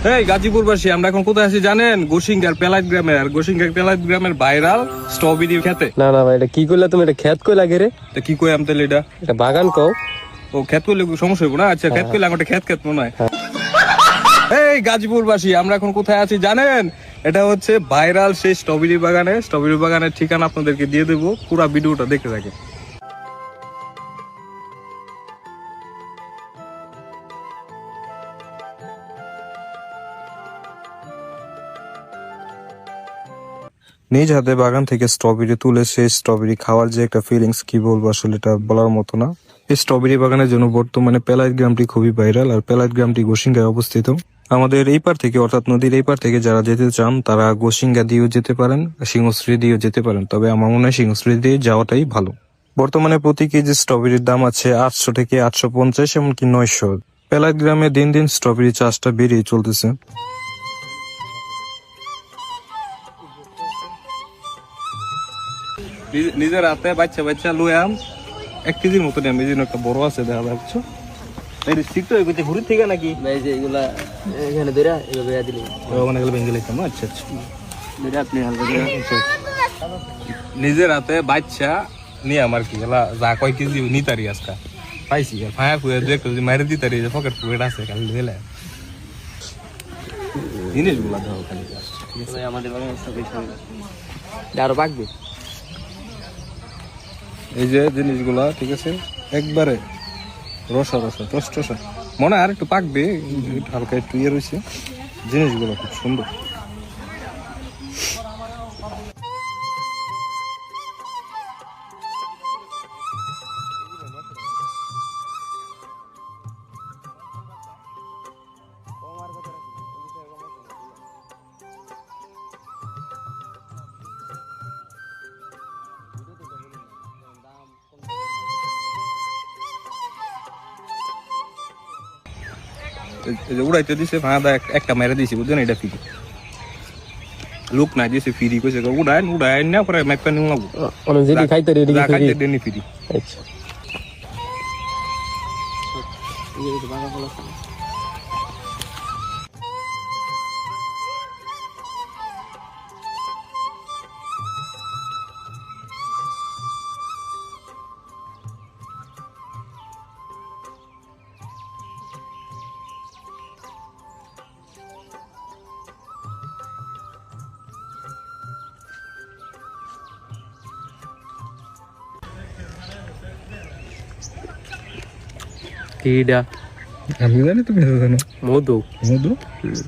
এই গাজীপুরবাসী, আমরা এখন কোথায় আছি জানেন? গোসিঙ্গার পেলাইত গ্রামে। আর গোসিঙ্গার পেলাইত গ্রামের ভাইরাল স্ট্রবেরি খেতে। না না ভাই, এটা কি করলে তুমি? এটা খেত কই লাগে রে? তা কি কই আমি তাহলে এটা? এটা বাগান কও। ও খেত করলে সমস্যা হইব না? আচ্ছা খেত করলে আমার খেত মনে হয়। এই গাজীপুরবাসী, আমরা এখন কোথায় আছি জানেন? এটা হচ্ছে ভাইরাল সেই স্ট্রবেরি বাগানে। স্ট্রবেরি বাগানের ঠিকানা আপনাদেরকে দিয়ে দেবো, পুরো ভিডিওটা দেখতে থাকেন। নিজ হাতে বাগান থেকে স্ট্রবেরি তুলে সেই স্ট্রবেরি খাওয়ার যে একটা ফিলিংস, কি বলবো আসলে, এটা বলার মতো না। এই স্ট্রবেরি বাগানের জন্য বর্তমানে পেলাইত গ্রামটি খুবই ভাইরাল। আর পেলাইত গ্রামটি গোসিঙ্গায় অবস্থিত। আমাদের এই পার থেকে, অর্থাৎ নদীর এই পার থেকে যারা যেতে চান তারা গোসিঙ্গা দিয়েও যেতে পারেন, সিংহশ্রী দিয়েও যেতে পারেন। তবে আমার মনে হয় সিংহশ্রী দিয়ে যাওয়াটাই ভালো। বর্তমানে প্রতি কেজি স্ট্রবেরির দাম আছে 800 থেকে 850, এমনকি 900। পেলাইত গ্রামে দিন দিন স্ট্রবেরি চাষটা বেড়েই চলতেছে। নিজের হাতে বাচ্চা বাচ্চা লুয়াম 1 কেজির মতো নেম। এই জন্য একটা বড় আছে, দেখা যাচ্ছে। এই সিটটা এগুলো ঘুরি থেকে নাকি ভাই যে এগুলা এখানে ধরে এভাবে দিলে মানে গেলে ভেঙে লাইতাম। আচ্ছা আচ্ছা, ধরে আপনি হালকা ধরে নিজের হাতে বাচ্চা নিয়ে আমার কি এলা যা কয় কেজি নিতারি আজকা পাইছি। ফায়া ফুয়ে দু একটা যদি মাইরে দিতারি, যে পকেট ফুয়েট আছে খালি দিলে জিনিসগুলা ধরো খালি। ঠিক আছে, আমাদের বাগানে সব আরো পাকবে। এই যে জিনিসগুলা, ঠিক আছে, একবারে রসা রসা টসটসা। মনে হয় আর একটু পাকবে, হালকা একটু ইয়ে রয়েছে। জিনিসগুলো খুব সুন্দর। উড়াইতে দিছে ফাঁদা, একটা মেরে দিছি, বুঝছেন? এটা ফ্রি লোক না দিয়েছে, ফ্রি কইছে উড়াই উড়াই না পরে ম্যাপটা নিউ লাগবো। অনেক যেটি খাইতে রেডি খাইতে দেনি ফ্রি। আচ্ছা এই যে বাগান হলো কিডা আমি জানি, তুমি জানো। মধু মধু